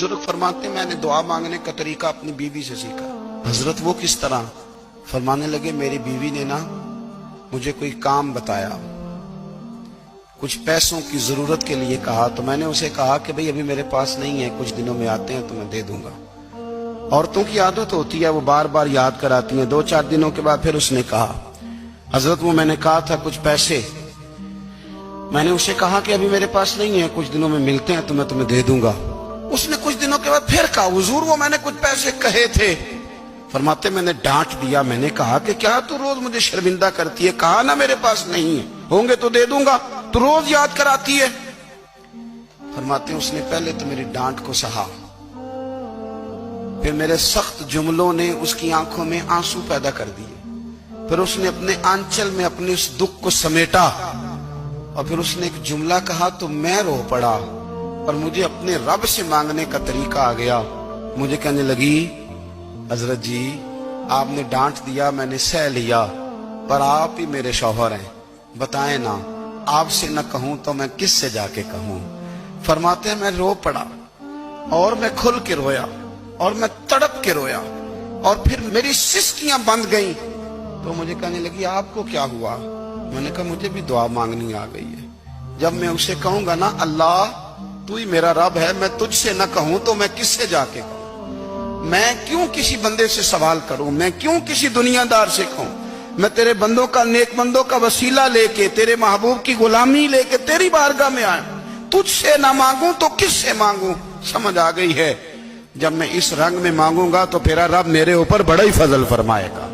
بزرگ فرماتے ہیں میں نے دعا مانگنے کا طریقہ اپنی بیوی سے سیکھا۔ حضرت وہ کس طرح؟ فرمانے لگے میری بیوی نے نا مجھے کوئی کام بتایا، کچھ پیسوں کی ضرورت کے لیے کہا، تو میں نے اسے کہا کہ بھئی ابھی میرے پاس نہیں ہے، کچھ دنوں میں آتے ہیں تو میں دے دوں گا۔ عورتوں کی عادت ہوتی ہے وہ بار بار یاد کراتی ہیں۔ 2-4 دنوں کے بعد پھر اس نے کہا حضرت وہ میں نے کہا تھا کچھ پیسے، میں نے اسے کہا کہ ابھی میرے پاس نہیں ہے، کچھ دنوں میں ملتے ہیں تو میں تمہیں دے دوں گا۔ اس نے کچھ دنوں کے بعد پھر کہا حضور وہ میں نے کچھ پیسے کہے تھے۔ فرماتے میں نے ڈانٹ دیا، میں نے کہا کہ کیا تو روز مجھے شرمندہ کرتی ہے، کہا نا میرے پاس نہیں ہے، ہوں گے تو دے دوں گا، تو روز یاد کراتی ہے۔ فرماتے ہیں اس نے پہلے تو میری ڈانٹ کو سہا، پھر میرے سخت جملوں نے اس کی آنکھوں میں آنسو پیدا کر دیے، پھر اس نے اپنے آنچل میں اپنے اس دکھ کو سمیٹا، اور پھر اس نے ایک جملہ کہا تو میں رو پڑا، اور مجھے اپنے رب سے مانگنے کا طریقہ آ گیا۔ مجھے کہنے لگی حضرت جی آپ نے ڈانٹ دیا، میں نے سہ لیا، پر آپ ہی میرے شوہر ہیں، بتائیں نا آپ سے نہ کہوں تو میں کس سے جا کے کہوں۔ فرماتے ہیں میں رو پڑا، اور میں کھل کے رویا، اور میں تڑپ کے رویا، اور پھر میری سسکیاں بند گئیں۔ تو مجھے کہنے لگی آپ کو کیا ہوا؟ میں نے کہا مجھے بھی دعا مانگنی آ گئی ہے۔ جب میں اسے کہوں گا نا اللہ تو ہی میرا رب ہے، میں تجھ سے نہ کہوں تو میں کس سے جا کے کہوں؟ میں کیوں کسی بندے سے سوال کروں؟ میں کیوں کسی دنیا دار سے کہوں؟ میں تیرے بندوں کا، نیک بندوں کا وسیلہ لے کے، تیرے محبوب کی غلامی لے کے تیری بارگاہ میں آیا، تجھ سے نہ مانگوں تو کس سے مانگوں؟ سمجھ آ گئی ہے؟ جب میں اس رنگ میں مانگوں گا تو پھر رب میرے اوپر بڑا ہی فضل فرمائے گا۔